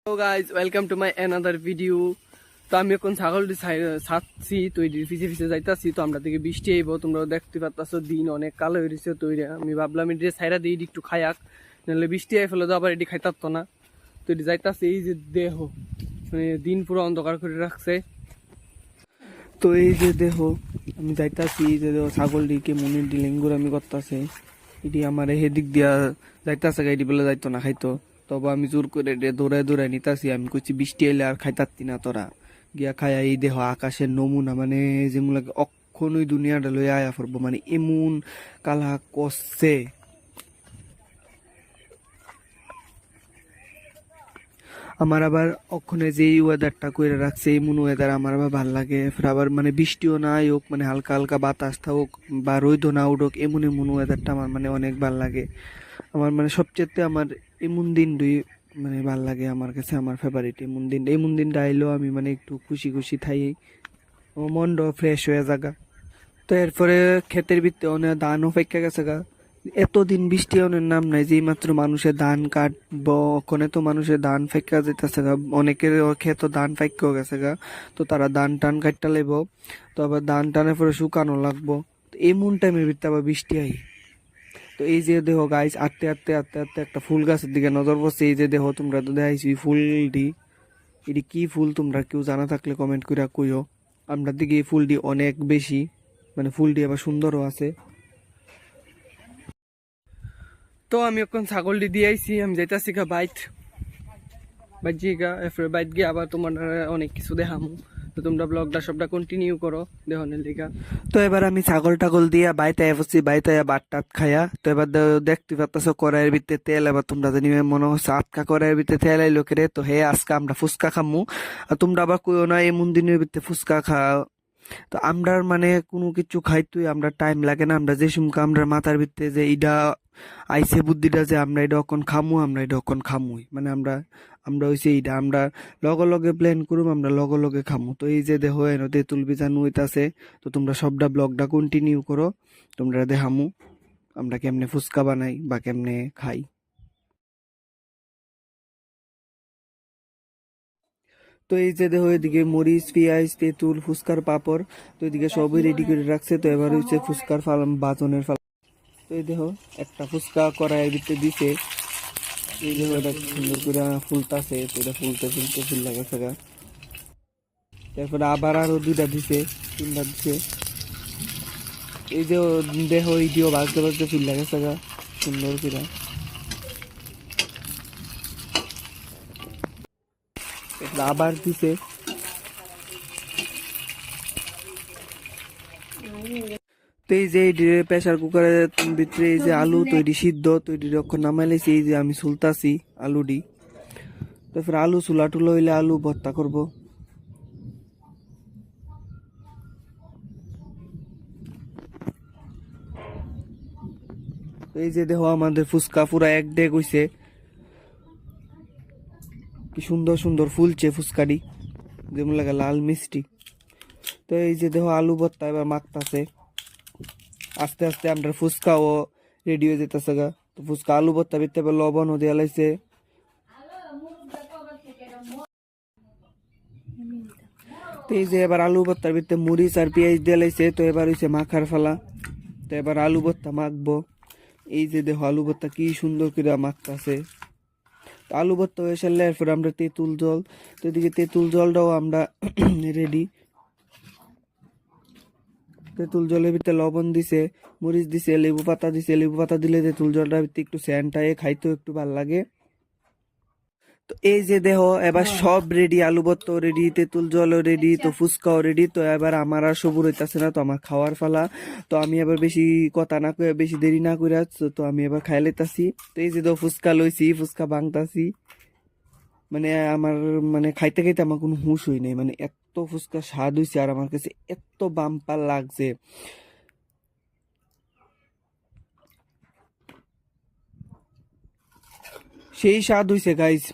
Hello guys, welcome to my another video. তো আমি এখন ছাগলটি ছাড়ছি, তো এটির পিছিয়ে পিছিয়ে যাইতাছি। তো আমরা থেকে বৃষ্টি আইব, তোমরা দেখতে পাচ্ছ দিন অনেক কালো হয়েছে। তো আমি ভাবলাম এটি ছাইরা দিয়ে একটু খায়াক, নাহলে বৃষ্টি আই ফেলে তো আবার এটি খাইতে পারতো না। তো এটি যাইতাছে, এই যে দেহ মানে দিন পুরো অন্ধকার করে রাখছে। তো এই যে দেহ আমি যাইতাছি, এই যে ছাগলটিকে মনির ডিলেঙ্গুর আমি করতেছে, এটি আমার হেদিক দিয়া যাইতাছে, এটি বলে যাইতো না খাইতো। তবে আমি জোর করে দৌড়ায় দৌড়ায় নিতাছি। আমি কইছি বৃষ্টি এলে আর খাইতারতি না তোরা, গিয়া খায়া এই দেহ আকাশের নমুনা, মানে যেমন লাগে অক্ষণই দুনিয়াটা লই আয়া পড়বো, মানে এমন কালা কষছে। আমার আবার ওখানে যে ওয়েদারটা করে রাখছে, এমন ওয়েদার আমার আবার ভাল লাগে। আবার মানে বৃষ্টিও না হোক, মানে হালকা হালকা বাতাস থাকুক বা রোদও না উঠুক, এমন এমন ওয়েদারটা আমার মানে অনেক ভাল লাগে। আমার মানে সবচেয়ে আমার এমন দিন মানে ভাল লাগে আমার কাছে, আমার ফেভারিট এমন দিনটা আইলেও আমি মানে একটু খুশি খুশি থাই, আমার মনটাও ফ্রেশ হয়ে যাগা। তো এরপরে ক্ষেতের ভিতরে অনেক ধানও ফেঁকে গেছে গা। এতদিন বৃষ্টি অনেক নাম নাই, যেই মাত্র মানুষের ধান কাটবো ওখানে তো মানুষের ধান ফেঁকা যেতেছে গা, অনেকের ক্ষেত ধান ফেঁকেও গেছে গা। তো তারা ধান টান কাটতে লাগব, তো আবার ধান টানের পরে শুকানো লাগবো। তো এমন টাইমের ভিতরে আবার বৃষ্টি আই। তো এই যে দেহ গাইস, আটতে আটতে আটতে আটতে একটা ফুল গাছের দিকে নজর পড়ছে। এই যে দেহ, তোমরা তো দেখাইছি ফুলটি, এটি কি ফুল তোমরা কেউ জানা থাকলে কমেন্ট করে কইও। আমরা দিকে এই ফুলটি অনেক বেশি, মানে ফুলটি আবার সুন্দরও আছে। তো আমি এখন ছাগলটি দিয়ে আইছি, আমি যাইতাছি গা বাইট বাইট গিয়ে গা, এরপরে বাইট গিয়ে আবার তোমার অনেক কিছু দেখামু। তো তোমরা ব্লগটা সবটা কন্টিনিউ করো দেহনের লিগা। তো এবার আমি ছাগল টাগল দিয়া বাইতে বসছি, বাইতে বাট টাত খায়া। তো এবার দেখতে পাচ্ছ কড়াইয়ের ভিতরে তেল, এবার তোমরা জানি মনে হচ্ছে আটকা কড়াইয়ের ভিতরে তেল আইলো কেরে। তো হে আজকে আমরা ফুচকা খামু। আর তোমরা আবার কইও না এমন দিনের ভিতরে ফুচকা খা। তো আমরার মানে কোনো কিছু খাইতেই আমরা টাইম লাগে না, আমরা যে সুমকা আমরা মাথার ভিতরে যে ইডা আইসে বুদ্ধিটা যে আমরা এটা অখন খামু, আমরা এটা অখন খামুই, মানে আমরা আমরা হইছে এইটা আমরা লগে লগে প্ল্যান করুম, আমরা লগে লগে খামু। তো এই যে দেখো এনো তেঁতুল বিজানু হইতাছে। তো তোমরা সবটা ব্লগটা কন্টিনিউ করো, তোমরা দেখামু আমরা কেমনে ফুচকা বানাই বা কেমনে খাই। তো এই যে দেখো এদিকে মরিচ পেঁয়াজ তেঁতুল ফুচকার পাপড়, তো এদিকে সবই রেডি করে রাখছে। তো এবার হচ্ছে ফুচকার বাজনের ফাল। তো এই দেখো একটা ফুচকা কড়াইয়ের ভিতরে দিছে, এই দেখো এটা সুন্দর করে ফুলতাছে। তো এটা ফুলতে ফুলতে ফুল লাগাছে গা। তারপরে আবার আরো দুইটা দিছে, তিনটা দিছে। এই যে দেখো এই দিও বাজতে বাজতে ফুল লাগাছে গা সুন্দর করে। তারপরে আবার দিছে। তো এই যে প্রেসার কুকারের ভিতরে এই যে আলু তৈরি সিদ্ধ তৈরি রক্ষণ নামাইলেছি, এই যে আমি সুলতাছি আলুডি। তারপরে আলু চুলা টুলো হইলে আলু ভর্তা করব। এই যে দেখো আমাদের ফুচকা পুরা এক ডেক হইছে, কি সুন্দর সুন্দর ফুলছে ফুচকাটি, যেমন লাগে লাল মিষ্টি। তো এই যে দেখো আলু ভর্তা এবার মাখতাছে, আস্তে আস্তে আমরা ফুচকাও রেডি হয়ে যেতেছে গা। তো ফুচকা আলু ভর্তা ভিতরে এবার লবণও দেওয়া লাগছে। তো এই যে এবার আলু ভর্তার ভিতরে মরিচ আর পেঁয়াজ দিয়ে লাইছে। তো এবার হইছে মাখার ফালা। তো এবার আলু ভর্তা মাখবো। এই যে দেখো আলু ভর্তা কি সুন্দর করে মাখতাছে। তো আলু ভর্তা হয়ে সারলে এরপর আমরা তেঁতুল জল, তো এদিকে তেঁতুল জলটাও আমরা রেডি। তেঁতুল জলের ভিতরে লবণ দিছে, মরিচ দিছে, লেবু পাতা দিছে। লেবু পাতা দিলে তেঁতুল জলটার ভিতরে একটু স্যান্টায় খাইতেও একটু ভাল লাগে। তো এই যে দেহ এবার সব রেডি, আলু ভর্তা রেডি, তেঁতুল জলও রেডি, তো ফুচকাও রেডি। তো এবার আমার আর সবুর হইতাছে না, তো আমার খাওয়ার ফালা। তো আমি এবার বেশি কথা না কয়ে বেশি দেরি না করে, তো আমি এবার খাই লইতাছি। তো এই যে ফুচকা লইছি, ফুচকা ভাঙতাছি, মানে আমার মানে খাইতে খাইতে আমার কোনো হুঁশ হই নাই, মানে এত ফুচকা স্বাদ হইছে আর আমার কাছে এত বাম্পার লাগছে। সেই স্বাদ হইছে গাইজ।